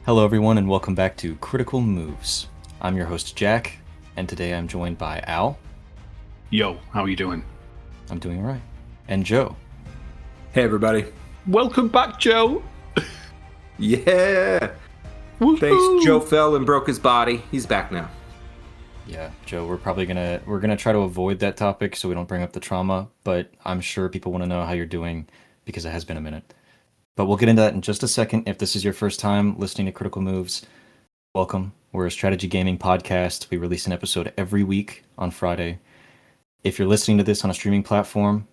Hello everyone and welcome back to Critical Moves. I'm your host Jack, and today I'm joined by Al. Yo, how are you doing? I'm doing all right. And Joe. Hey everybody. Welcome back, Joe. Yeah. Woo-hoo. Thanks. Joe fell and broke his body. He's back now. Yeah, Joe, we're gonna try to avoid that topic so we don't bring up the trauma, but I'm sure people want to know how you're doing because it has been a minute. But we'll get into that in just a second. If this is your first time listening to Critical Moves, welcome. We're a strategy gaming podcast. We release an episode every week on Friday. If you're listening to this on a streaming platform,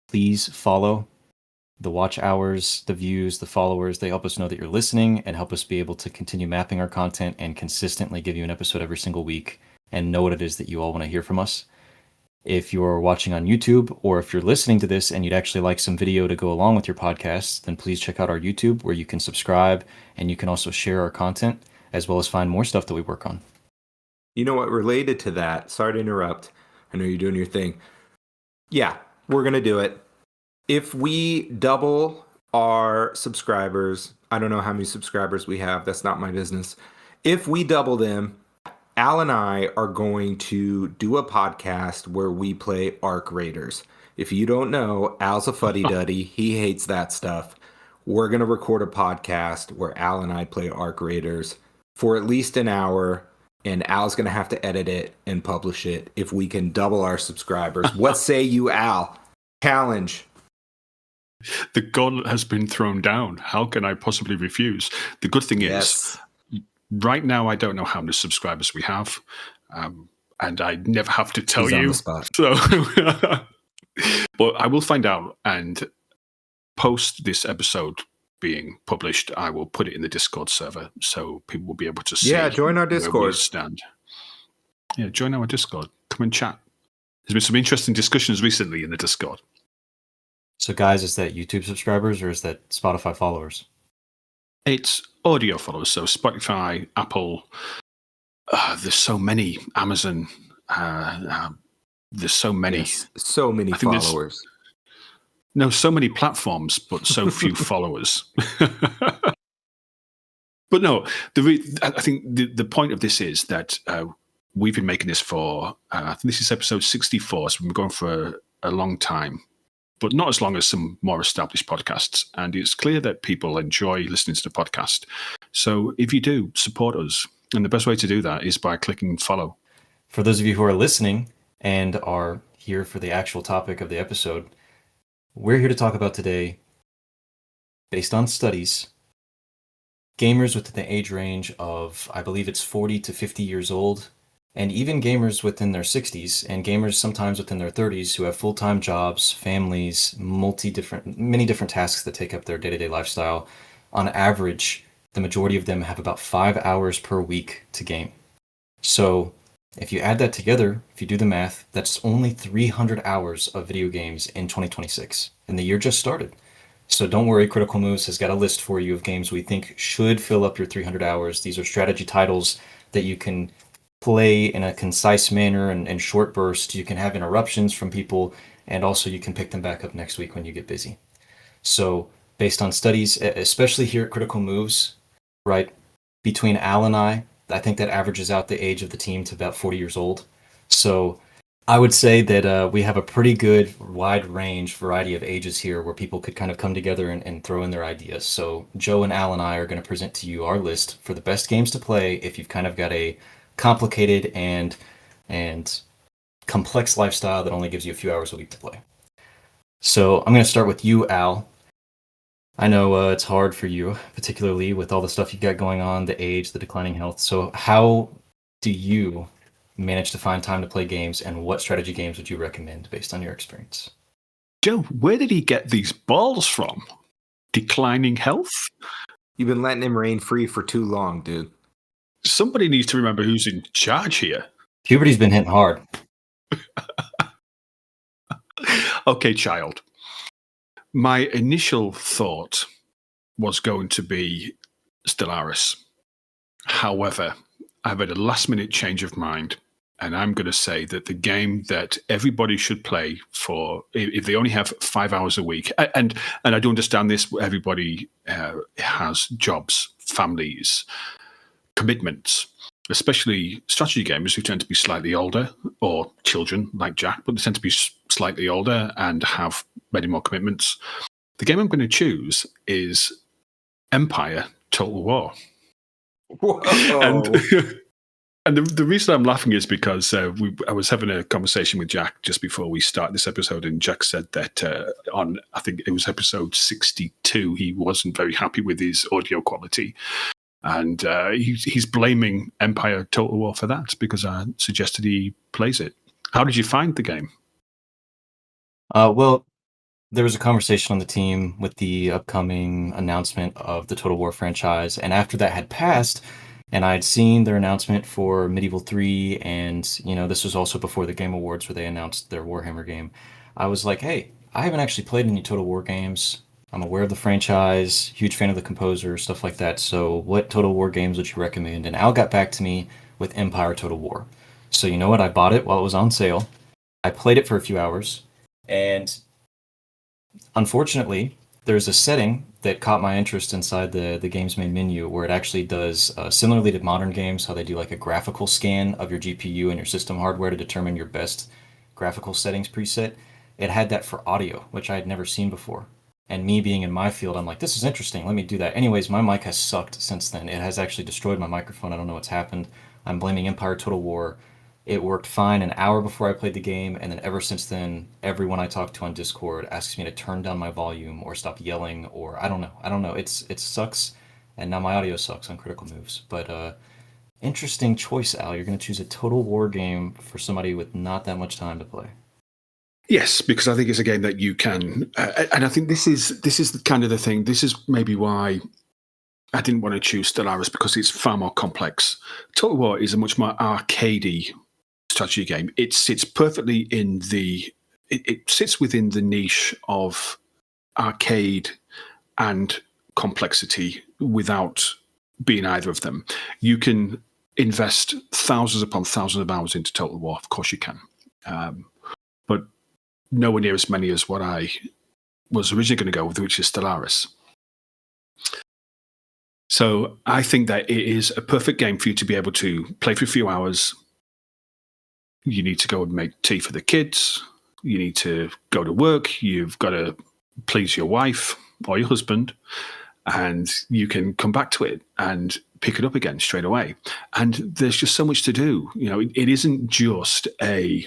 please follow. The watch hours, the views, the followers, they help us know that you're listening and help us be able to continue mapping our content and consistently give you an episode every single week and know what it is that you all want to hear from us. If you're watching on YouTube or if you're listening to this and you'd actually like some video to go along with your podcast, then please check out our YouTube where you can subscribe and you can also share our content as well as find more stuff that we work on. You know what, related to that, sorry to interrupt. I know you're doing your thing. Yeah, we're going to do it. If we double our subscribers, I don't know how many subscribers we have. That's not my business. If we double them, Al and I are going to do a podcast where we play Arc Raiders. If you don't know, Al's a fuddy-duddy. He hates that stuff. We're going to record a podcast where Al and I play Arc Raiders for at least an hour, and Al's going to have to edit it and publish it if we can double our subscribers. What say you, Al? Challenge. The gauntlet has been thrown down. How can I possibly refuse? The good thing is, right now I don't know how many subscribers we have, and I never have to tell you. On the spot. So, but I will find out and post this episode being published. I will put it in the Discord server so people will be able to see. Yeah, join our where Discord. we stand. Yeah, join our Discord. Come and chat. There's been some interesting discussions recently in the Discord. So guys, is that YouTube subscribers or is that Spotify followers? It's audio followers, so Spotify, Apple, there's so many, Amazon, there's so many. Yes, so many followers. No, so many platforms, but so few followers. But no, I think the point of this is that we've been making this for, I think this is episode 64, so we've been going for a long time. But not as long as some more established podcasts. And it's clear that people enjoy listening to the podcast. So if you do, support us. And the best way to do that is by clicking follow. For those of you who are listening and are here for the actual topic of the episode, we're here to talk about today, based on studies, gamers within the age range of, I believe it's 40 to 50 years old, and even gamers within their 60s, and gamers sometimes within their 30s who have full-time jobs, families, many different tasks that take up their day-to-day lifestyle. On average, the majority of them have about 5 hours per week to game. So if you add that together, if you do the math, that's only 300 hours of video games in 2026, and the year just started. So don't worry, Critical Moves has got a list for you of games we think should fill up your 300 hours. These are strategy titles that you can play in a concise manner and short bursts. You can have interruptions from people, and also you can pick them back up next week when you get busy. So based on studies, especially here at Critical Moves, right, between Al and I think that averages out the age of the team to about 40 years old. So I would say that we have a pretty good wide range variety of ages here where people could kind of come together and throw in their ideas. So Joe and Al and I are going to present to you our list for the best games to play if you've kind of got a complicated and complex lifestyle that only gives you a few hours a week to play. So I'm going to start with you, Al. I know it's hard for you, particularly with all the stuff you've got going on, the age, the declining health. So how do you manage to find time to play games, and what strategy games would you recommend based on your experience? Joe, where did he get these balls from? Declining health? You've been letting him reign free for too long, dude. Somebody needs to remember who's in charge here. Puberty's been hitting hard. Okay, child. My initial thought was going to be Stellaris. However, I've had a last-minute change of mind, and I'm going to say that the game that everybody should play for, if they only have 5 hours a week, and I do understand this, everybody has jobs families' commitments, especially strategy gamers who tend to be slightly older, or children like Jack, but they tend to be slightly older and have many more commitments. The game I'm going to choose is Empire Total War. Whoa. And the reason I'm laughing is because I was having a conversation with Jack just before we start this episode, and Jack said that on, I think it was episode 62, he wasn't very happy with his audio quality. And he's blaming Empire Total War for that because I suggested he plays it. How did you find the game? Well, there was a conversation on the team with the upcoming announcement of the Total War franchise, and after that had passed, and I had seen their announcement for Medieval 3, and this was also before the Game Awards where they announced their Warhammer game. I was like, hey, I haven't actually played any Total War games. I'm aware of the franchise, huge fan of the composer, stuff like that. So what Total War games would you recommend? And Al got back to me with Empire Total War. So you know what? I bought it while it was on sale. I played it for a few hours, and unfortunately, there's a setting that caught my interest inside the game's main menu where it actually does, similarly to modern games, how they do like a graphical scan of your GPU and your system hardware to determine your best graphical settings preset. It had that for audio, which I had never seen before. And me being in my field, I'm like, this is interesting. Let me do that. Anyways, my mic has sucked since then. It has actually destroyed my microphone. I don't know what's happened. I'm blaming Empire Total War. It worked fine an hour before I played the game, and then ever since then, everyone I talk to on Discord asks me to turn down my volume or stop yelling, or I don't know. It sucks, and now my audio sucks on Critical Moves. But interesting choice, Al. You're going to choose a Total War game for somebody with not that much time to play. Yes, because I think it's a game that you can, and I think this is the kind of the thing. This is maybe why I didn't want to choose Stellaris, because it's far more complex. Total War is a much more arcadey strategy game. It sits perfectly in it sits within the niche of arcade and complexity without being either of them. You can invest thousands upon thousands of hours into Total War. Of course you can. But nowhere near as many as what I was originally going to go with, which is Stellaris. So I think that it is a perfect game for you to be able to play for a few hours. You need to go and make tea for the kids. You need to go to work. You've got to please your wife or your husband. And you can come back to it and pick it up again straight away. And there's just so much to do. It isn't just a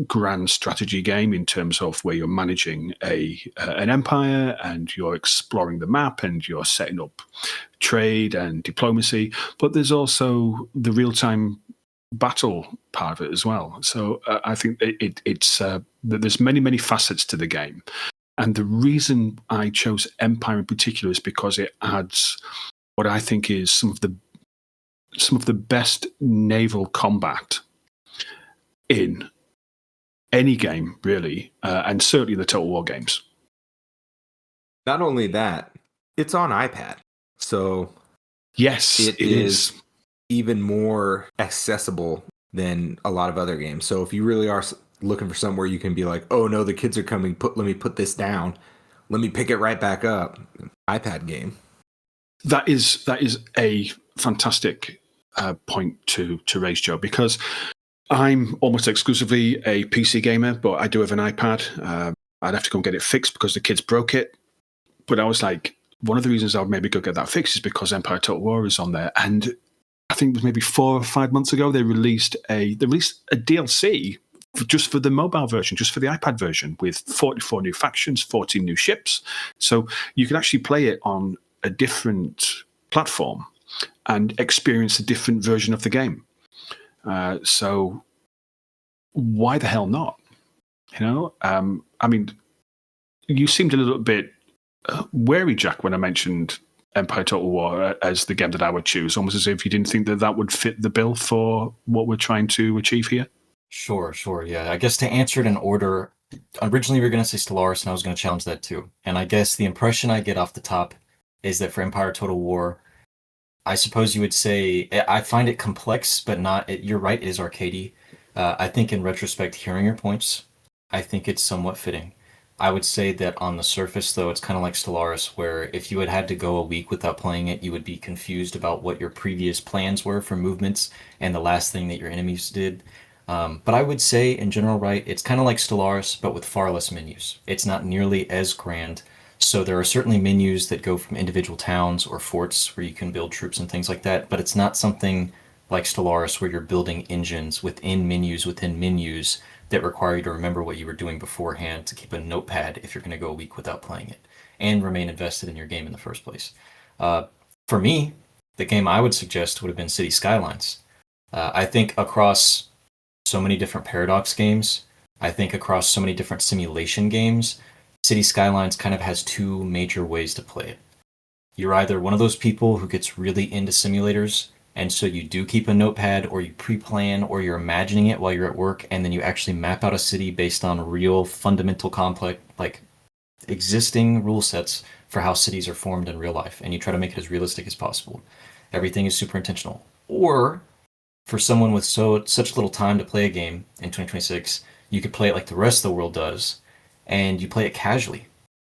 grand strategy game in terms of where you're managing an empire and you're exploring the map and you're setting up trade and diplomacy, but there's also the real-time battle part of it as well. So I think it's there's many facets to the game, and the reason I chose Empire in particular is because it adds what I think is some of the best naval combat in any game, really, and certainly the Total War games. Not only that, it's on iPad, so yes, it is even more accessible than a lot of other games. So if you really are looking for somewhere you can be like, oh no, the kids are coming, let me put this down, let me pick it right back up, iPad game. That is a fantastic point to raise, Joe, because I'm almost exclusively a PC gamer, but I do have an iPad. I'd have to go and get it fixed because the kids broke it. But I was like, one of the reasons I would maybe go get that fixed is because Empire Total War is on there. And I think it was maybe 4 or 5 months ago, they released a DLC just for the mobile version, just for the iPad version, with 44 new factions, 14 new ships. So you can actually play it on a different platform and experience a different version of the game. So why the hell not? I mean, you seemed a little bit wary, Jack, when I mentioned Empire Total War as the game that I would choose, almost as if you didn't think that would fit the bill for what we're trying to achieve here. Sure. Yeah. I guess to answer it in order, originally we were going to say Stellaris, and I was going to challenge that too. And I guess the impression I get off the top is that for Empire Total War, I suppose you would say I find it complex, but not. You're right, it is arcadey. I think in retrospect, hearing your points, I think it's somewhat fitting. I would say that on the surface, though, it's kind of like Stellaris, where if you had to go a week without playing it, you would be confused about what your previous plans were for movements and the last thing that your enemies did. But I would say, in general, right, it's kind of like Stellaris, but with far less menus. It's not nearly as grand. So there are certainly menus that go from individual towns or forts where you can build troops and things like that, but it's not something like Stellaris where you're building engines within menus that require you to remember what you were doing beforehand to keep a notepad if you're going to go a week without playing it and remain invested in your game in the first place. Uh, for me, the game I would suggest would have been City Skylines. I think across so many different Paradox games, I think across so many different simulation games, City Skylines kind of has two major ways to play it. You're either one of those people who gets really into simulators, and so you do keep a notepad, or you pre-plan, or you're imagining it while you're at work, and then you actually map out a city based on real fundamental complex, like existing rule sets for how cities are formed in real life, and you try to make it as realistic as possible. Everything is super intentional. Or for someone with such little time to play a game in 2026, you could play it like the rest of the world does, and you play it casually.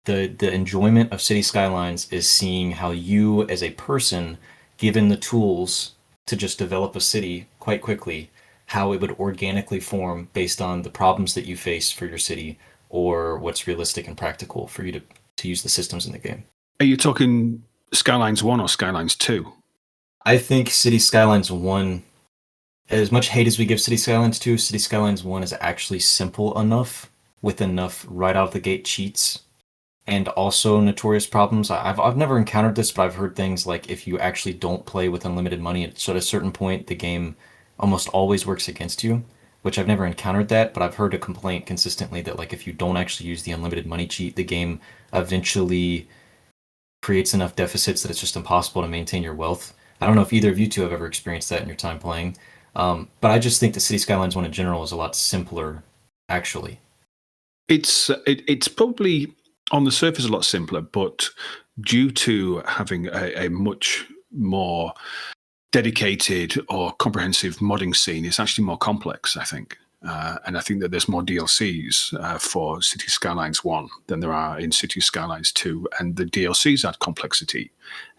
The enjoyment of City Skylines is seeing how you, as a person, given the tools to just develop a city quite quickly, how it would organically form based on the problems that you face for your city or what's realistic and practical for you to use the systems in the game. Are you talking Skylines 1 or Skylines 2? I think City Skylines 1, as much hate as we give City Skylines 2, City Skylines 1 is actually simple enough with enough right out of the gate cheats and also notorious problems. I've never encountered this, but I've heard things like if you actually don't play with unlimited money, at a certain point, the game almost always works against you, which I've never encountered that, but I've heard a complaint consistently that like if you don't actually use the unlimited money cheat, the game eventually creates enough deficits that it's just impossible to maintain your wealth. I don't know if either of you two have ever experienced that in your time playing, but I just think the City Skylines one in general is a lot simpler, actually. It's probably on the surface a lot simpler, but due to having a much more dedicated or comprehensive modding scene, it's actually more complex, I think. And I think that there's more DLCs for City Skylines 1 than there are in City Skylines 2. And the DLCs add complexity.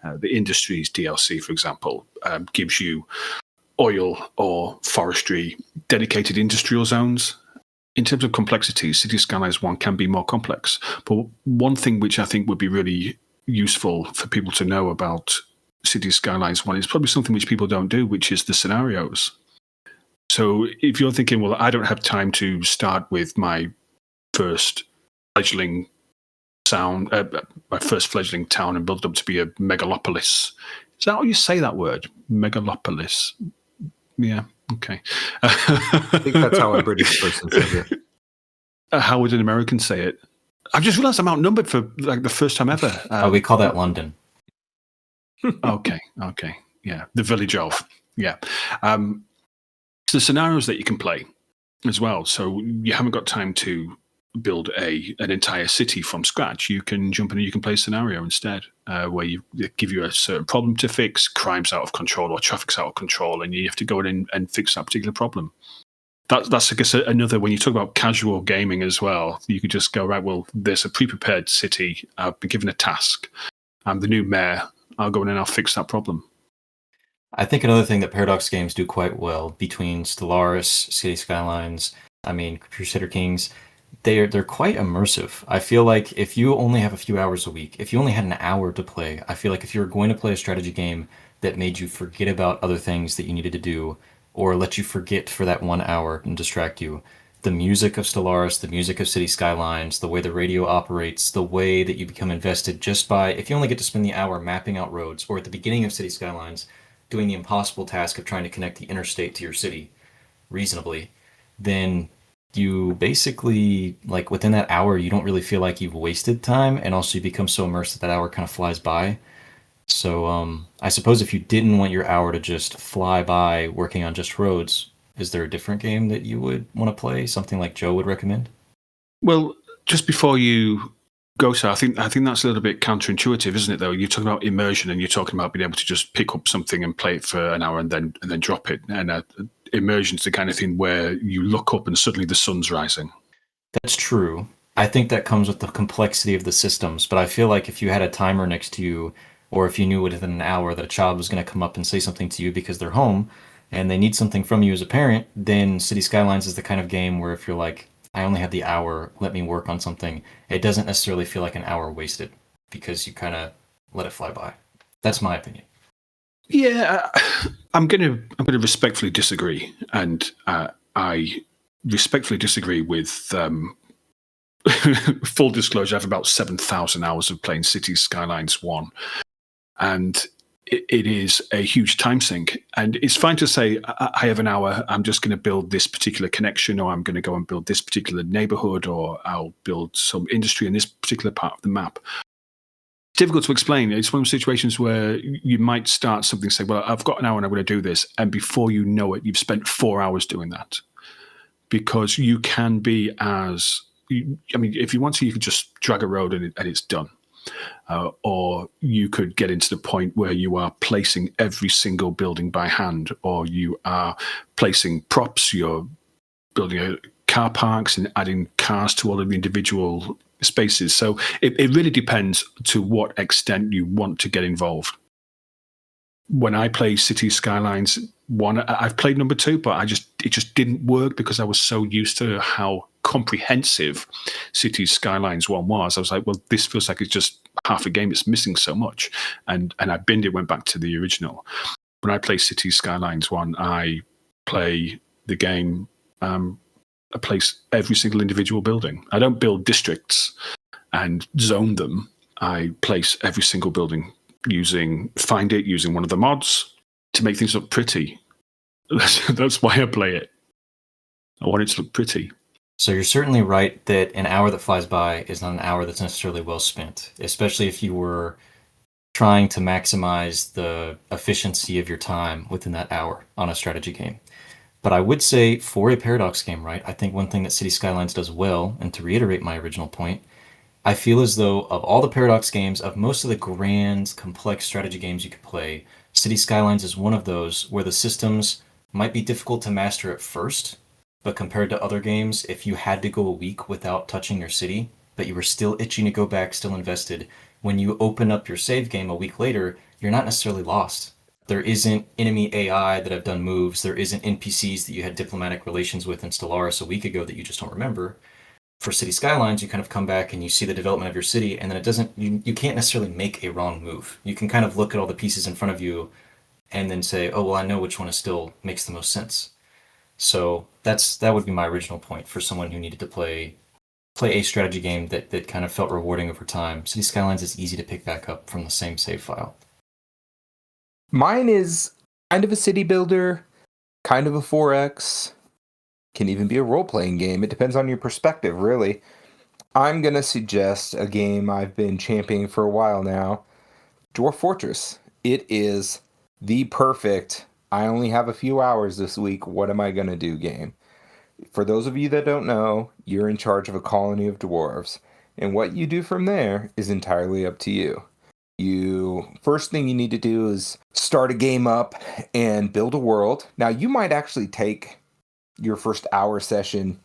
The Industries DLC, for example, gives you oil or forestry dedicated industrial zones. In terms of complexity, City Skylines 1 can be more complex. But one thing which I think would be really useful for people to know about City Skylines 1 is probably something which people don't do, which is the scenarios. So if you're thinking, well, I don't have time to start with my first fledgling town and build it up to be a megalopolis. Is that how you say that word? Megalopolis. Yeah. Okay. I think that's how a British person says it. How would an American say it? I've just realized I'm outnumbered for like the first time ever. We call that London. Okay. Yeah. The village of. Yeah. The scenarios that you can play as well. So you haven't got time to build an entire city from scratch. You can jump in and you can play a scenario instead, where you give you a certain problem to fix, crime's out of control or traffic's out of control, and you have to go in and fix that particular problem. That's I guess another, when you talk about casual gaming as well, you could just go, right, well, there's a pre-prepared city, I've been given a task, I'm the new mayor, I'll go in and I'll fix that problem. I think another thing that Paradox games do quite well between Stellaris, City Skylines, Crusader Kings, they're quite immersive. I feel like if you only have a few hours a week, if you only had an hour to play, I feel like if you were going to play a strategy game that made you forget about other things that you needed to do, or let you forget for that 1 hour and distract you, the music of Stellaris, the music of City Skylines, the way the radio operates, the way that you become invested just by, if you only get to spend the hour mapping out roads, or at the beginning of City Skylines, doing the impossible task of trying to connect the interstate to your city reasonably, then you basically, like within that hour, you don't really feel like you've wasted time, and also you become so immersed that hour kind of flies by. So I suppose if you didn't want your hour to just fly by working on just roads, is there a different game that you would want to play? Something like Joe would recommend? Well, just before you go, sir, I think that's a little bit counterintuitive, isn't it? Though you're talking about immersion, and you're talking about being able to just pick up something and play it for an hour and then drop it. And immersion is the kind of thing where you look up and suddenly the sun's rising. That's true. I think that comes with the complexity of the systems, but I feel like if you had a timer next to you, or if you knew within an hour that a child was going to come up and say something to you because they're home and they need something from you as a parent, then City Skylines is the kind of game where if you're like, I only have the hour, let me work on something, it doesn't necessarily feel like an hour wasted because you kind of let it fly by. That's my opinion. Yeah, I'm gonna respectfully disagree, and I respectfully disagree with. Full disclosure, I have about 7,000 hours of playing Cities Skylines 1, and it is a huge time sink. And it's fine to say, I have an hour, I'm just going to build this particular connection, or I'm going to go and build this particular neighborhood, or I'll build some industry in this particular part of the map. It's difficult to explain. It's one of those situations where you might start something, say, well, I've got an hour and I'm going to do this. And before you know it, you've spent 4 hours doing that. Because you can be if you want to, you could just drag a road and it's done. Or you could get into the point where you are placing every single building by hand, or you are placing props, you're building car parks and adding cars to all of the individual spaces. So it really depends to what extent you want to get involved. When I play City Skylines 1, I've played number 2, but it just didn't work because I was so used to how comprehensive City Skylines 1 was. I was like, well, this feels like it's just half a game. It's missing so much. And I binned it, went back to the original. When I play City Skylines 1, I play the game, I place every single individual building. I don't build districts and zone them. I place every single building using one of the mods to make things look pretty. That's why I play it. I want it to look pretty. So you're certainly right that an hour that flies by is not an hour that's necessarily well spent, especially if you were trying to maximize the efficiency of your time within that hour on a strategy game. But I would say for a Paradox game, right, I think one thing that City Skylines does well, and to reiterate my original point, I feel as though of all the Paradox games, of most of the grand, complex strategy games you could play, City Skylines is one of those where the systems might be difficult to master at first, but compared to other games, if you had to go a week without touching your city, but you were still itching to go back, still invested, when you open up your save game a week later, you're not necessarily lost. There isn't enemy AI that have done moves, there isn't NPCs that you had diplomatic relations with in Stellaris a week ago that you just don't remember. For City Skylines, you kind of come back and you see the development of your city, and then it doesn't, you can't necessarily make a wrong move. You can kind of look at all the pieces in front of you and then say, oh, well, I know which one is still makes the most sense. So that would be my original point for someone who needed to play a strategy game that kind of felt rewarding over time. City Skylines is easy to pick back up from the same save file. Mine is kind of a city builder, kind of a 4X, can even be a role-playing game. It depends on your perspective, really. I'm going to suggest a game I've been championing for a while now, Dwarf Fortress. It is the perfect, I only have a few hours this week, what am I going to do game. For those of you that don't know, you're in charge of a colony of dwarves, and what you do from there is entirely up to you. First thing you need to do is start a game up and build a world. Now, you might actually take your first hour session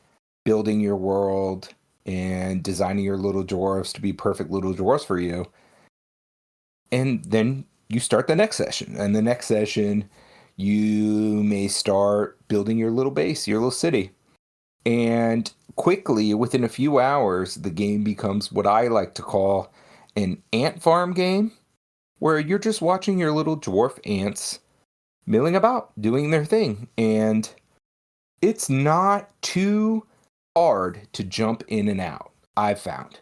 building your world and designing your little dwarves to be perfect little dwarves for you. And then you start the next session. And the next session, you may start building your little base, your little city. And quickly, within a few hours, the game becomes what I like to call an ant farm game, where you're just watching your little dwarf ants milling about, doing their thing. And it's not too hard to jump in and out, I've found,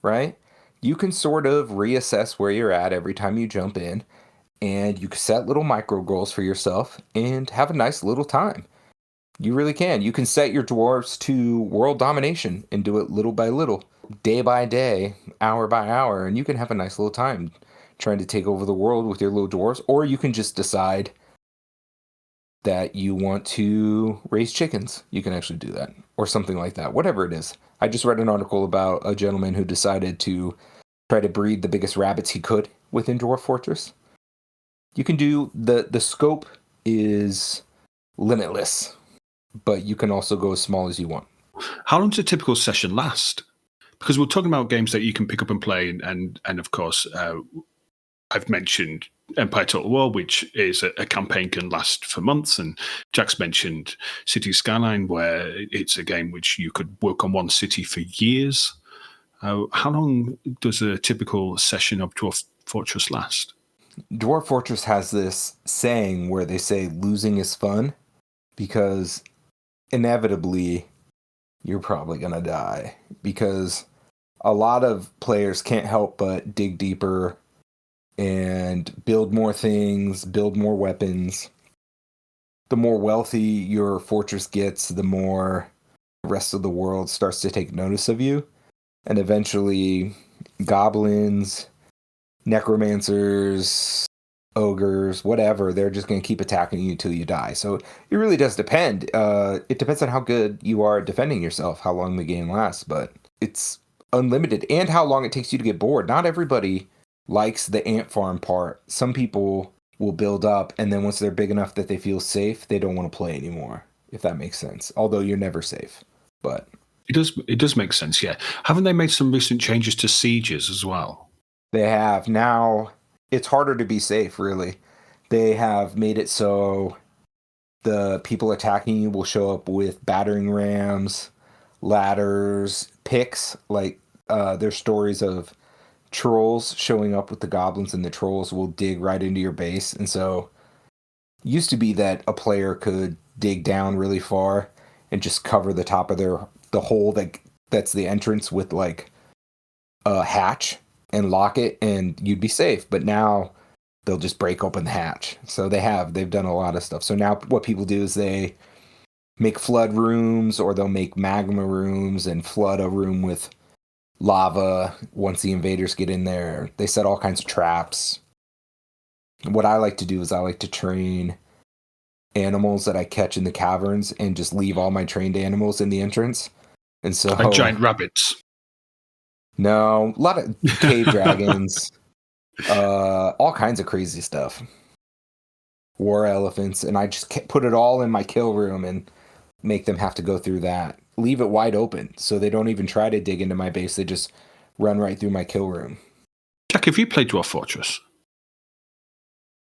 right? You can sort of reassess where you're at every time you jump in, and you can set little micro goals for yourself and have a nice little time. You really can. You can set your dwarves to world domination and do it little by little, day by day, hour by hour, and you can have a nice little time trying to take over the world with your little dwarves, or you can just decide that you want to raise chickens. You can actually do that, or something like that, whatever it is. I just read an article about a gentleman who decided to try to breed the biggest rabbits he could within Dwarf Fortress. You can do, the scope is limitless, but you can also go as small as you want. How long does a typical session last? because we're talking about games that you can pick up and play, and of course, I've mentioned Empire Total War, which is a campaign can last for months, and Jack's mentioned City Skyline, where it's a game which you could work on one city for years. How long does a typical session of Dwarf Fortress last? Dwarf Fortress has this saying where they say losing is fun, because inevitably you're probably going to die, because a lot of players can't help but dig deeper and build more things, build more weapons. The more wealthy your fortress gets, the more the rest of the world starts to take notice of you. And eventually, goblins, necromancers, ogres, whatever, they're just going to keep attacking you till you die. So it really does depend. It depends on how good you are at defending yourself, how long the game lasts, but it's unlimited, and how long it takes you to get bored. Not everybody likes the ant farm part. Some people will build up, and then once they're big enough that they feel safe, they don't want to play anymore, if that makes sense. Although you're never safe. But it does make sense, yeah. Haven't they made some recent changes to sieges as well? They have. Now it's harder to be safe, really. They have made it so the people attacking you will show up with battering rams, ladders, picks. Like, there's stories of trolls showing up with the goblins, and the trolls will dig right into your base. And so it used to be that a player could dig down really far and just cover the top of the hole that's the entrance with like a hatch and lock it, and you'd be safe. But now they'll just break open the hatch. So they've done a lot of stuff. So now what people do is they make flood rooms, or they'll make magma rooms and flood a room with lava once the invaders get in there. They set all kinds of traps. What I like to do is I like to train animals that I catch in the caverns and just leave all my trained animals in the entrance. And so, like giant rabbits. No, a lot of cave dragons, all kinds of crazy stuff. War elephants, and I just put it all in my kill room and make them have to go through that. Leave it wide open so they don't even try to dig into my base. They just run right through my kill room. Jack, have you played Dwarf Fortress?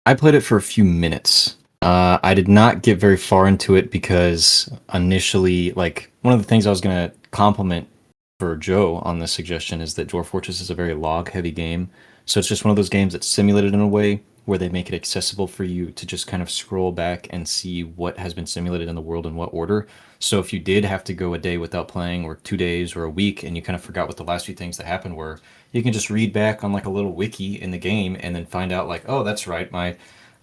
I played it for a few minutes. I did not get very far into it because initially, like, one of the things I was going to compliment for Joe on this suggestion is that Dwarf Fortress is a very log-heavy game. So it's just one of those games that's simulated in a way where they make it accessible for you to just kind of scroll back and see what has been simulated in the world in what order. So if you did have to go a day without playing, or 2 days, or a week, and you kind of forgot what the last few things that happened were, you can just read back on like a little wiki in the game and then find out like, oh, that's right,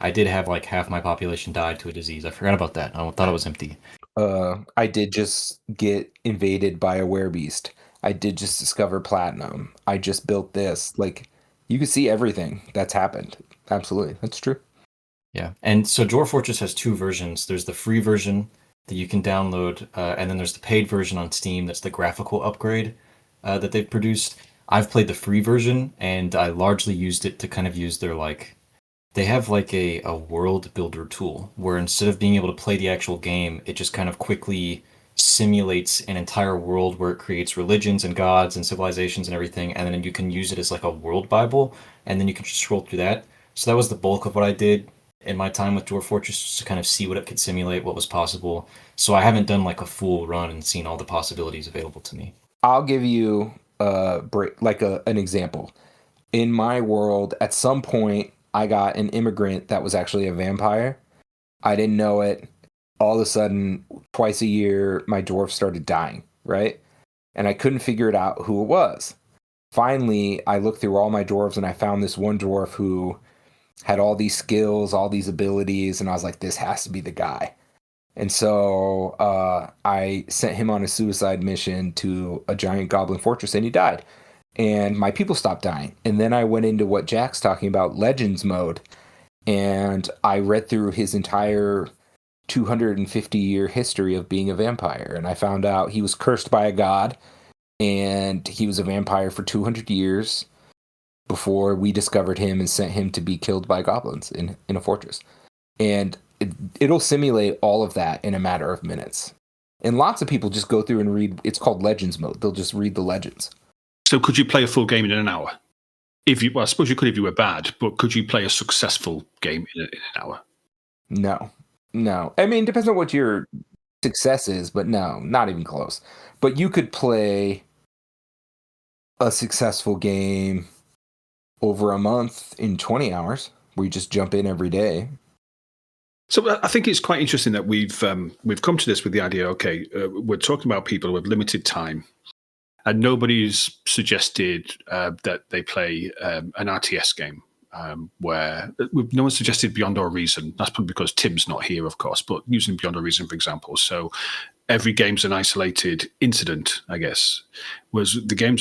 I did have like half my population died to a disease. I forgot about that. I thought it was empty. I did just get invaded by a werebeast. I did just discover platinum. I just built this. Like, you can see everything that's happened. Absolutely. That's true. Yeah. And so Dwarf Fortress has two versions. There's the free version that you can download, and then there's the paid version on Steam that's the graphical upgrade that they've produced. I've played the free version, and I largely used it to kind of use their, like, they have like a world builder tool where instead of being able to play the actual game, it just kind of quickly simulates an entire world where it creates religions and gods and civilizations and everything, and then you can use it as like a world Bible, and then you can just scroll through that. So that was the bulk of what I did in my time with Dwarf Fortress, just to kind of see what it could simulate, what was possible. So I haven't done like a full run and seen all the possibilities available to me. I'll give you an example. In my world, at some point, I got an immigrant that was actually a vampire. I didn't know it. All of a sudden, twice a year, my dwarf started dying, right? And I couldn't figure it out who it was. Finally, I looked through all my dwarves, and I found this one dwarf who had all these skills, all these abilities, and I was like, this has to be the guy. And so I sent him on a suicide mission to a giant goblin fortress, and he died. And my people stopped dying. And then I went into what Jack's talking about, Legends mode, and I read through his entire 250-year history of being a vampire. And I found out he was cursed by a god, and he was a vampire for 200 years before we discovered him and sent him to be killed by goblins in a fortress. And it'll simulate all of that in a matter of minutes. And lots of people just go through and read. It's called Legends mode. They'll just read the legends. So could you play a full game in an hour? I suppose you could if you were bad, but could you play a successful game in an hour? No. I mean, it depends on what your success is, but no, not even close. But you could play a successful game over a month in 20 hours, where you just jump in every day. So I think it's quite interesting that we've come to this with the idea. Okay, we're talking about people with limited time, and nobody's suggested that they play an RTS game. Where no one suggested Beyond All Reason. That's probably because Tim's not here, of course. But using Beyond All Reason, for example, so every game's an isolated incident, I guess. Whereas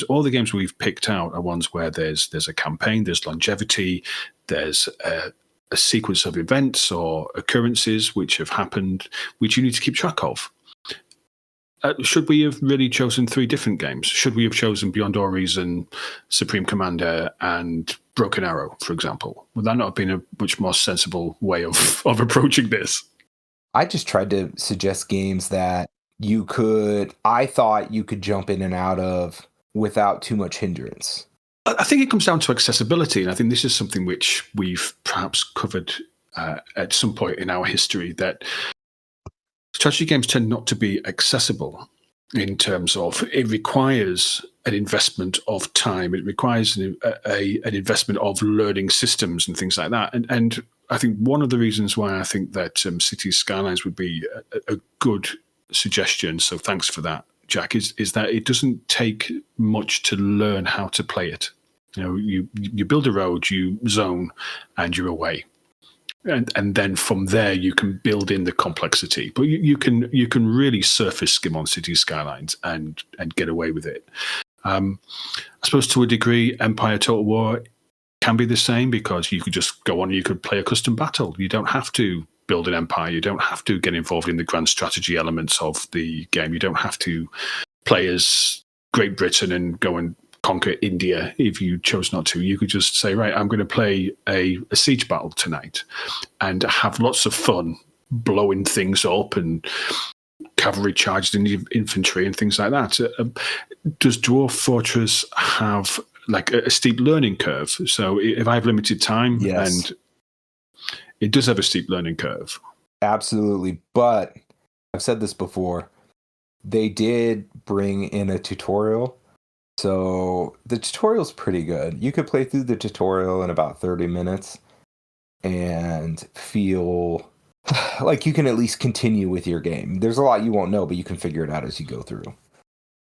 all the games we've picked out are ones where there's a campaign, there's longevity, there's a sequence of events or occurrences which have happened, which you need to keep track of. Should we have really chosen 3 different games? Should we have chosen Beyond All Reason, Supreme Commander, and Broken Arrow, for example? Would that not have been a much more sensible way of approaching this? I just tried to suggest games that I thought you could jump in and out of without too much hindrance. I think it comes down to accessibility, and I think this is something which we've perhaps covered at some point in our history, that strategy games tend not to be accessible in terms of it requires an investment of time. It requires an investment of learning systems and things like that. And I think one of the reasons why I think that Cities Skylines would be a good suggestion, so thanks for that, Jack, is that it doesn't take much to learn how to play it. You build a road, you zone, and you're away. And then from there you can build in the complexity, but you can really surface skim on Cities Skylines and get away with it. I suppose to a degree, Empire Total War can be the same, because you could just go on and you could play a custom battle. You don't have to build an empire. You don't have to get involved in the grand strategy elements of the game. You don't have to play as Great Britain and go and conquer India if you chose not to. You could just say, right, I'm going to play a siege battle tonight and have lots of fun blowing things up and cavalry charged in the infantry and things like that. Does Dwarf Fortress have like a steep learning curve? So if I have limited time, Yes. and it does have a steep learning curve. Absolutely. But I've said this before, they did bring in a tutorial. So the tutorial's pretty good. You could play through the tutorial in about 30 minutes and feel like you can at least continue with your game. There's a lot you won't know, but you can figure it out as you go through.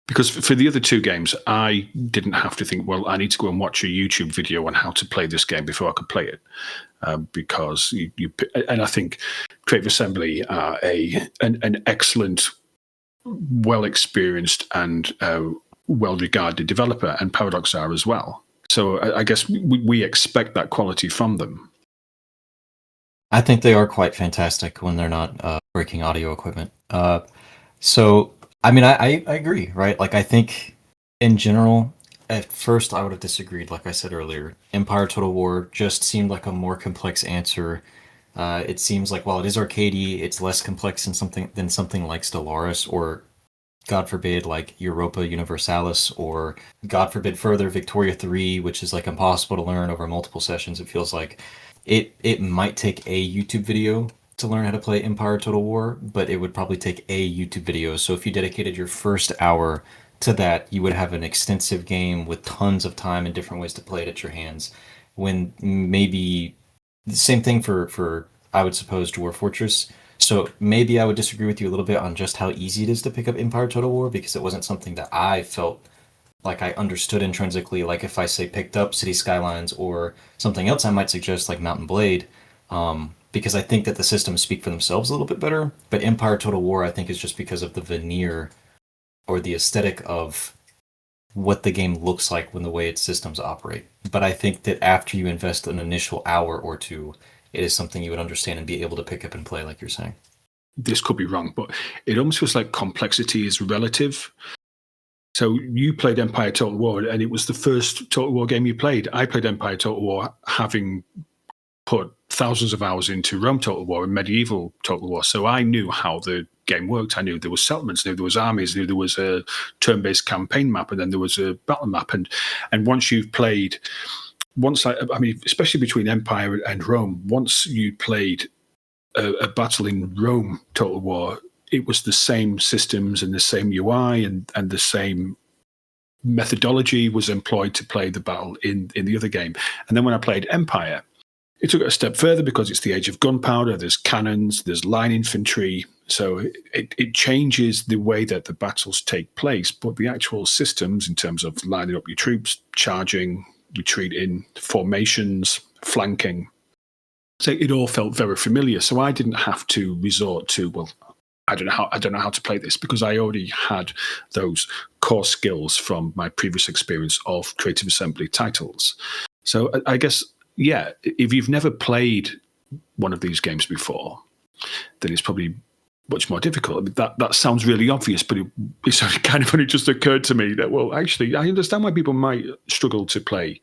Because for the other 2 games, I didn't have to think, well, I need to go and watch a YouTube video on how to play this game before I could play it. Because and I think Creative Assembly are an excellent, well-experienced and well-regarded developer, and Paradox are as well. So I guess we expect that quality from them. I think they are quite fantastic when they're not breaking audio equipment. So, I mean, I agree, right? Like, I think in general, at first I would have disagreed. Like I said earlier, Empire Total War just seemed like a more complex answer. It seems like while it is arcadey, it's less complex than something like Stellaris, or God forbid, like Europa Universalis, or God forbid further, Victoria 3, which is like impossible to learn over multiple sessions. It feels like it might take a YouTube video to learn how to play Empire Total War, but it would probably take a YouTube video. So if you dedicated your first hour to that, you would have an extensive game with tons of time and different ways to play it at your hands. When maybe the same thing for I would suppose Dwarf Fortress. So maybe I would disagree with you a little bit on just how easy it is to pick up Empire Total War, because it wasn't something that I felt like I understood intrinsically. Like if I say picked up City Skylines or something else, I might suggest like Mountain Blade, because I think that the systems speak for themselves a little bit better. But Empire Total War, I think, is just because of the veneer or the aesthetic of what the game looks like when the way its systems operate. But I think that after you invest an initial hour or two, it is something you would understand and be able to pick up and play, like you're saying. This could be wrong, but it almost feels like complexity is relative. So you played Empire Total War, and it was the first Total War game you played. I played Empire Total War having put thousands of hours into Rome Total War and Medieval Total War, so I knew how the game worked. I knew there was settlements, I knew there was armies, I knew there was a turn-based campaign map, and then there was a battle map. And once you've played, especially between Empire and Rome, once you played a battle in Rome Total War, it was the same systems and the same UI and the same methodology was employed to play the battle in the other game. And then when I played Empire, it took it a step further because it's the age of gunpowder, there's cannons, there's line infantry. So it changes the way that the battles take place. But the actual systems in terms of lining up your troops, charging, retreating, formations, flanking, so it all felt very familiar. So I didn't have to resort to, well, I don't know how to play this, because I already had those core skills from my previous experience of Creative Assembly titles. So I guess, yeah, if you've never played one of these games before, then it's probably much more difficult. I mean, that sounds really obvious, but it's kind of only just occurred to me that, well, actually, I understand why people might struggle to play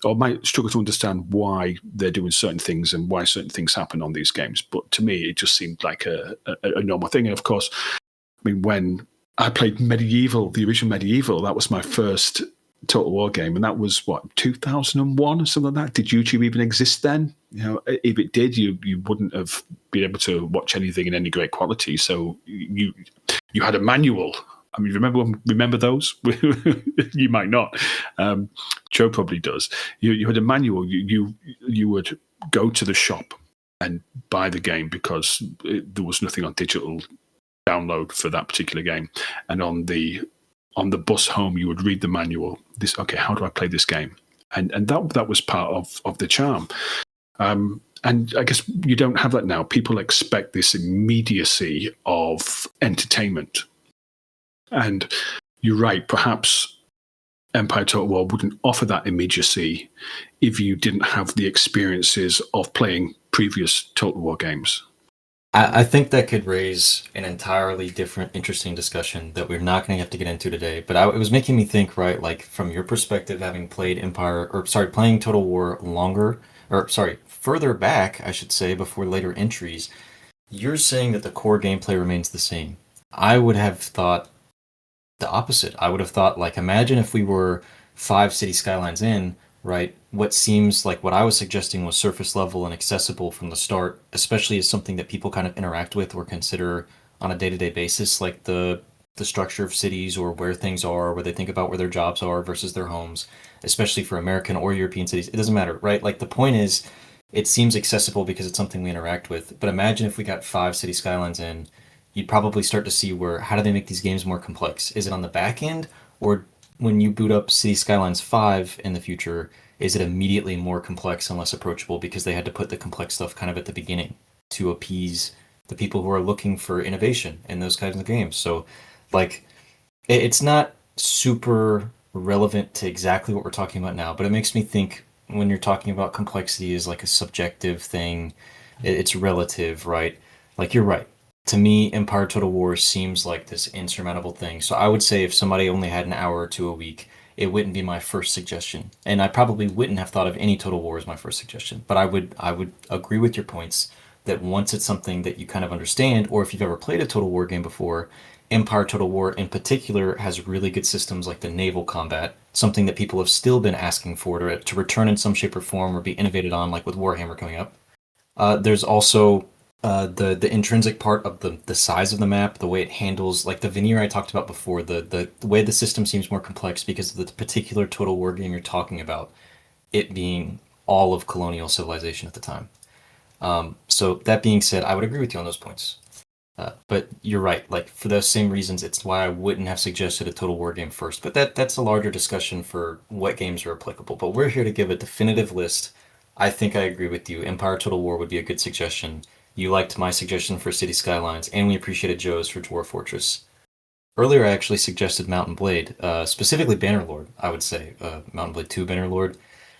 or might struggle to understand why they're doing certain things and why certain things happen on these games. But to me, it just seemed like a normal thing. And of course, I mean, when I played Medieval, the original Medieval, that was my first Total War game. And that was, 2001 or something like that? Did YouTube even exist then? You know, if it did, you wouldn't have been able to watch anything in any great quality. So you had a manual. I mean, remember those? You might not. Joe probably does. You had a manual. You would go to the shop and buy the game because there was nothing on digital download for that particular game. And on the bus home, you would read the manual. How do I play this game? And that was part of the charm. And I guess you don't have that now. People expect this immediacy of entertainment. And you're right, perhaps Empire Total War wouldn't offer that immediacy if you didn't have the experiences of playing previous Total War games. I think that could raise an entirely different, interesting discussion that we're not going to have to get into today. But it was making me think, right, like from your perspective, having played playing Total War further back, I should say, before later entries, you're saying that the core gameplay remains the same. I would have thought the opposite. I would have thought, like, imagine if we were 5 City Skylines in, right? What seems like what I was suggesting was surface level and accessible from the start, especially as something that people kind of interact with or consider on a day-to-day basis, like the structure of cities or where things are, where they think about where their jobs are versus their homes, especially for American or European cities. It doesn't matter, right? Like the point is, it seems accessible because it's something we interact with. But imagine if we got 5 City Skylines in, you'd probably start to see how do they make these games more complex? Is it on the back end, or when you boot up City Skylines 5 in the future, is it immediately more complex and less approachable because they had to put the complex stuff kind of at the beginning to appease the people who are looking for innovation in those kinds of games? So, like, it's not super relevant to exactly what we're talking about now, but it makes me think when you're talking about complexity as like a subjective thing, it's relative, right? Like, you're right. To me, Empire Total War seems like this insurmountable thing. So I would say if somebody only had an hour or two a week, it wouldn't be my first suggestion. And I probably wouldn't have thought of any Total War as my first suggestion. But I would agree with your points that once it's something that you kind of understand, or if you've ever played a Total War game before, Empire Total War in particular has really good systems like the naval combat, something that people have still been asking for to return in some shape or form or be innovated on, like with Warhammer coming up. There's also the intrinsic part of the size of the map, the way it handles, like the veneer I talked about before, the way the system seems more complex because of the particular Total War game you're talking about, it being all of colonial civilization at the time. So that being said, I would agree with you on those points. But you're right, like for those same reasons, it's why I wouldn't have suggested a Total War game first. But that's a larger discussion for what games are applicable. But we're here to give a definitive list. I think I agree with you. Empire Total War would be a good suggestion. You liked my suggestion for City Skylines, and we appreciated Joe's for Dwarf Fortress. Earlier, I actually suggested Mountain Blade, specifically Bannerlord, I would say. Mountain Blade 2 Bannerlord,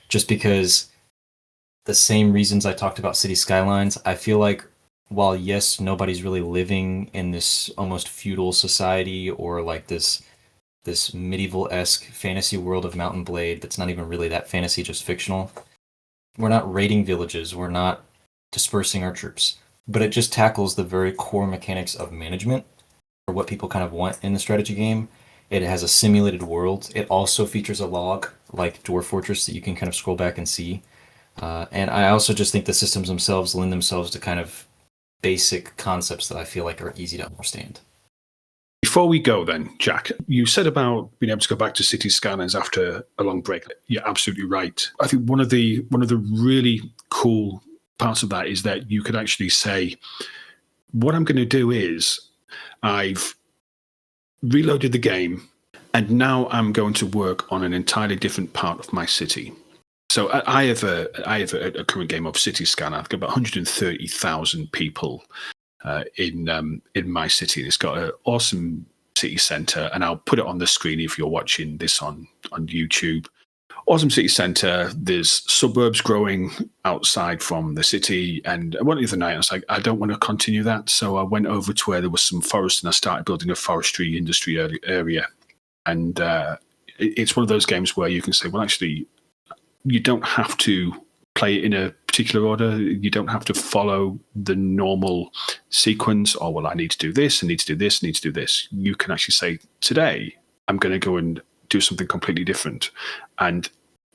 just because the same reasons I talked about City Skylines, I feel like while yes, nobody's really living in this almost feudal society or like this medieval-esque fantasy world of Mountain Blade that's not even really that fantasy, just fictional. We're not raiding villages. We're not dispersing our troops. but it just tackles the very core mechanics of management, or what people kind of want in the strategy game. It has a simulated world. It also features a log like Dwarf Fortress that you can kind of scroll back and see. And I also just think the systems themselves lend themselves to kind of basic concepts that I feel like are easy to understand. Before we go then, Jack, you said about being able to go back to City Skylines after a long break. You're absolutely right. I think one of the really cool parts of that is that you could actually say, what I'm going to do is I've reloaded the game and now I'm going to work on an entirely different part of my city. So I have a current game of City Skylines. I've got about 130,000 people in my city. It's got an awesome city centre, and I'll put it on the screen if you're watching this on YouTube. Awesome city centre. There's suburbs growing outside from the city, and one the other night I was like, I don't want to continue that, so I went over to where there was some forest, and I started building a forestry industry area. And it's one of those games where you can say, well, actually, you don't have to play it in a particular order. You don't have to follow the normal sequence. Oh, well, I need to do this, I need to do this, I need to do this. You can actually say, today, I'm going to go and do something completely different and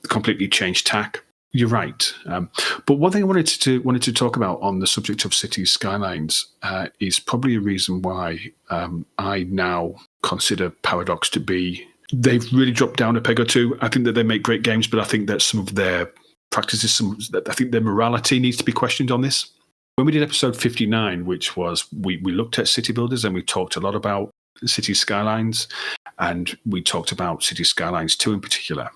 completely change tack. You're right. But one thing I wanted to talk about on the subject of City Skylines is probably a reason why I now consider Paradox to be... They've really dropped down a peg or two. I think that they make great games, but I think that some of their practices, I think their morality needs to be questioned on this. When we did episode 59, which was we looked at city builders and we talked a lot about City Skylines, and we talked about City Skylines 2 in particular,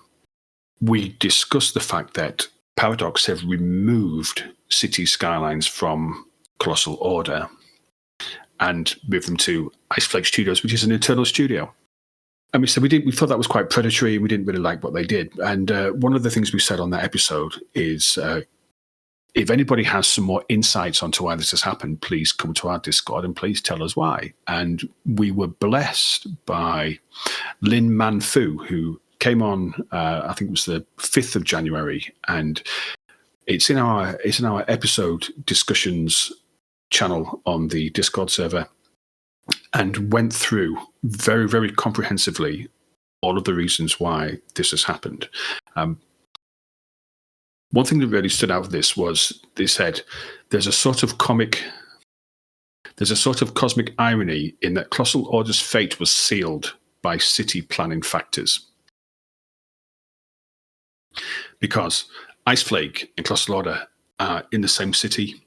we discussed the fact that Paradox have removed City Skylines from Colossal Order and moved them to Ice Flake Studios, which is an internal studio. And we said we thought that was quite predatory. We didn't really like what they did. And one of the things we said on that episode is, if anybody has some more insights onto why this has happened, please come to our Discord and please tell us why. And we were blessed by Lin Manfu, who came on, I think it was the 5th of January, and it's in our episode discussions channel on the Discord server, and went through very, very comprehensively all of the reasons why this has happened. One thing that really stood out of this was they said there's a sort of cosmic irony in that Colossal Order's fate was sealed by city planning factors. Because Ice Flake and Colossal Order are in the same city,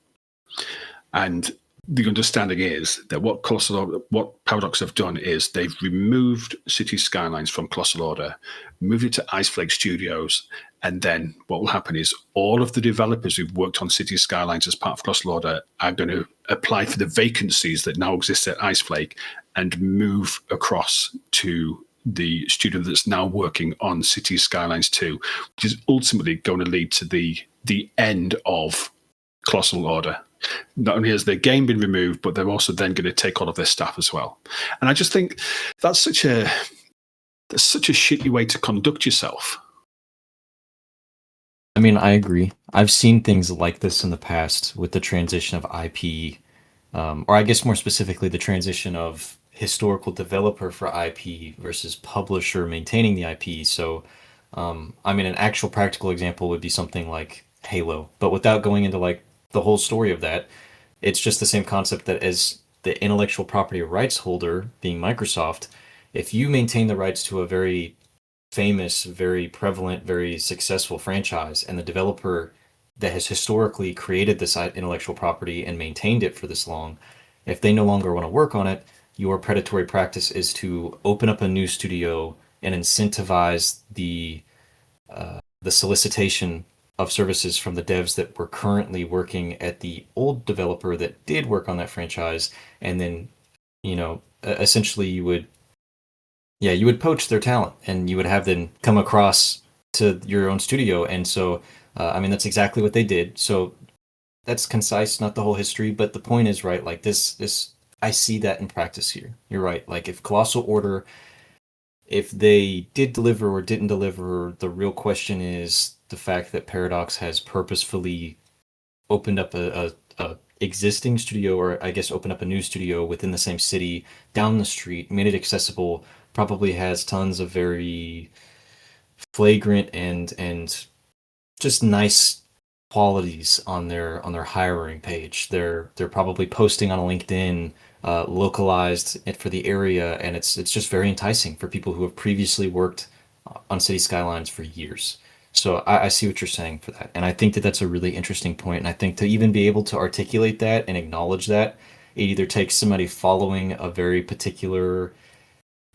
and the understanding is that what Paradox have done is they've removed City Skylines from Colossal Order, moved it to Ice Flake Studios, and then what will happen is all of the developers who've worked on City Skylines as part of Colossal Order are going to apply for the vacancies that now exist at Ice Flake and move across to the studio that's now working on City Skylines 2, which is ultimately going to lead to the end of Colossal Order. Not only has their game been removed, but they're also then going to take all of their staff as well. And I just think that's such a shitty way to conduct yourself. I mean, I agree. I've seen things like this in the past with the transition of IP, or I guess more specifically, the transition of historical developer for IP versus publisher maintaining the IP. So, I mean, an actual practical example would be something like Halo, but without going into like the whole story of that, it's just the same concept that as the intellectual property rights holder, being Microsoft, if you maintain the rights to a very famous, very prevalent, very successful franchise, and the developer that has historically created this intellectual property and maintained it for this long, if they no longer want to work on it, your predatory practice is to open up a new studio and incentivize the solicitation of services from the devs that were currently working at the old developer that did work on that franchise, and then, essentially you would poach their talent, and you would have them come across to your own studio. And so, I mean, that's exactly what they did. So that's concise, not the whole history, but the point is, right, like this, I see that in practice here. You're right. Like if Colossal Order, if they did deliver or didn't deliver, the real question is the fact that Paradox has purposefully opened up a existing studio, or I guess open up a new studio within the same city, down the street, made it accessible, probably has tons of very flagrant and just nice qualities on their hiring page. They're probably posting on LinkedIn, localized it for the area, and it's just very enticing for people who have previously worked on City Skylines for years. So I see what you're saying for that, and I think that that's a really interesting point. And I think to even be able to articulate that and acknowledge that, it either takes somebody following a very particular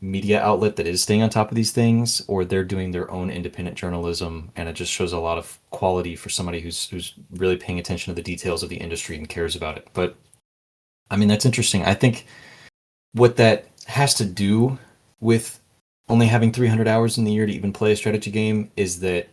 media outlet that is staying on top of these things, or they're doing their own independent journalism, and it just shows a lot of quality for somebody who's really paying attention to the details of the industry and cares about it. But I mean, that's interesting. I think what that has to do with only having 300 hours in the year to even play a strategy game is that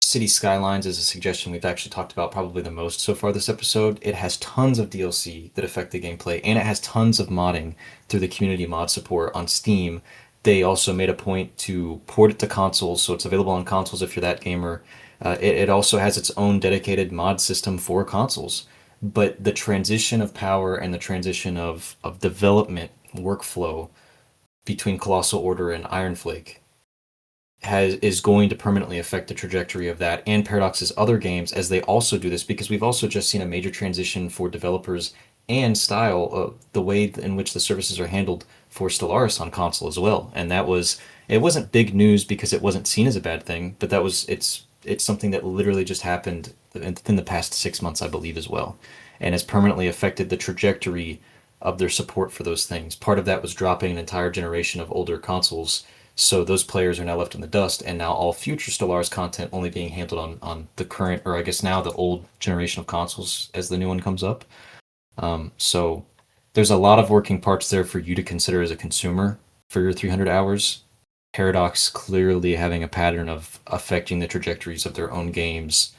City Skylines is a suggestion we've actually talked about probably the most so far this episode. It has tons of DLC that affect the gameplay, and it has tons of modding through the community mod support on Steam. They also made a point to port it to consoles, so it's available on consoles if you're that gamer. It also has its own dedicated mod system for consoles. But the transition of power and the transition of development workflow between Colossal Order and Iron Flake is going to permanently affect the trajectory of that and Paradox's other games as they also do this, because we've also just seen a major transition for developers and style of the way in which the services are handled for Stellaris on console as well. And it wasn't big news because it wasn't seen as a bad thing, but it's something that literally just happened within the past 6 months, I believe, as well, and has permanently affected the trajectory of their support for those things. Part of that was dropping an entire generation of older consoles, so those players are now left in the dust, and now all future Stellaris content only being handled on the current, or I guess now the old generation of consoles as the new one comes up. So there's a lot of working parts there for you to consider as a consumer for your 300 hours. Paradox clearly having a pattern of affecting the trajectories of their own games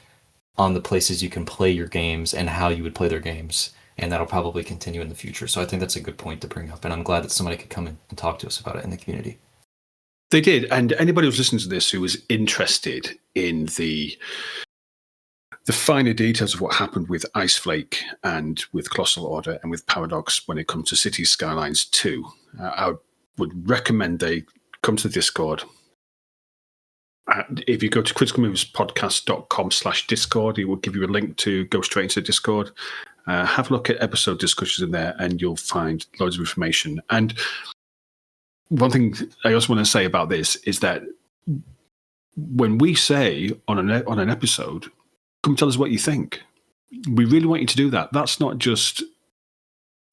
on the places you can play your games and how you would play their games, and that'll probably continue in the future. So I think that's a good point to bring up, and I'm glad that somebody could come in and talk to us about it in the community. They did, and anybody who's listening to this who was interested in the finer details of what happened with Ice Flake and with Colossal Order and with Paradox when it comes to City Skylines 2, I would recommend they come to the Discord. If you go to criticalmovespodcast.com/Discord, it will give you a link to go straight into the Discord. Have a look at episode discussions in there, and you'll find loads of information. And one thing I also want to say about this is that when we say on an episode, come tell us what you think, we really want you to do that. That's not just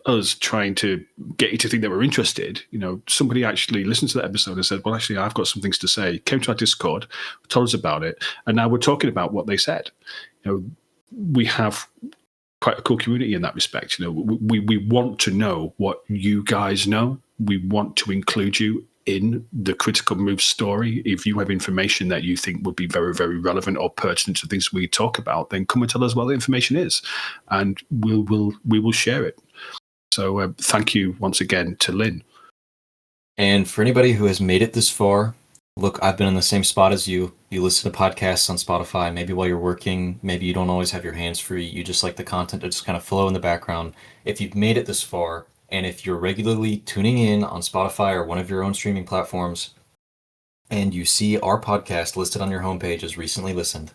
us trying to get you to think that we're interested. You know, somebody actually listened to that episode and said, well, actually, I've got some things to say, came to our Discord, told us about it, and now we're talking about what they said. You know, we have quite a cool community in that respect. You know, we want to know what you guys know. We want to include you in the Critical Move story. If you have information that you think would be very, very relevant or pertinent to things we talk about, then come and tell us what the information is, and we will share it. So thank you once again to Lynn. And for anybody who has made it this far, look, I've been in the same spot as you. You listen to podcasts on Spotify, maybe while you're working, maybe you don't always have your hands free. You just like the content to just kind of flow in the background. If you've made it this far, and if you're regularly tuning in on Spotify or one of your own streaming platforms, and you see our podcast listed on your homepage as recently listened,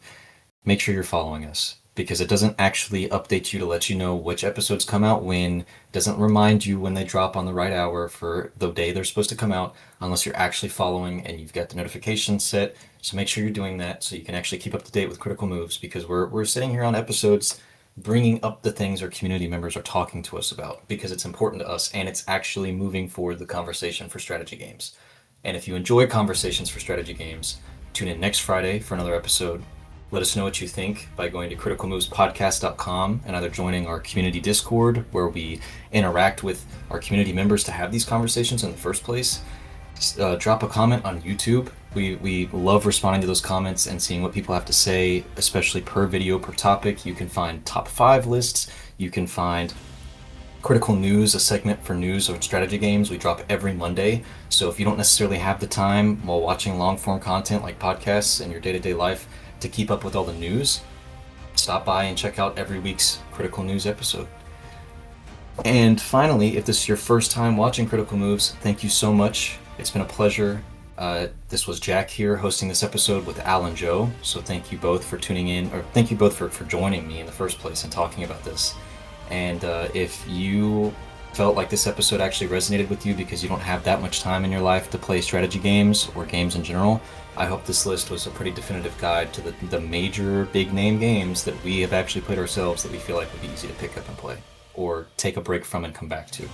make sure you're following us, because it doesn't actually update you to let you know which episodes come out when, doesn't remind you when they drop on the right hour for the day they're supposed to come out, unless you're actually following and you've got the notifications set. So make sure you're doing that so you can actually keep up to date with Critical Moves, because we're sitting here on episodes bringing up the things our community members are talking to us about, because it's important to us and it's actually moving forward the conversation for strategy games. And if you enjoy conversations for strategy games, tune in next Friday for another episode. Let us know what you think by going to criticalmovespodcast.com and either joining our community Discord, where we interact with our community members to have these conversations in the first place. Drop a comment on YouTube. We love responding to those comments and seeing what people have to say, especially per video, per topic. You can find top 5 lists. You can find Critical News, a segment for news of strategy games. We drop every Monday. So if you don't necessarily have the time while watching long-form content like podcasts in your day-to-day life to keep up with all the news, stop by and check out every week's Critical News episode. And finally, if this is your first time watching Critical Moves, thank you so much. It's been a pleasure. This was Jack here hosting this episode with Al and Joe. So thank you both for tuning in, or thank you both for joining me in the first place and talking about this. And if you felt like this episode actually resonated with you because you don't have that much time in your life to play strategy games or games in general, I hope this list was a pretty definitive guide to the major big name games that we have actually played ourselves that we feel like would be easy to pick up and play, or take a break from and come back to.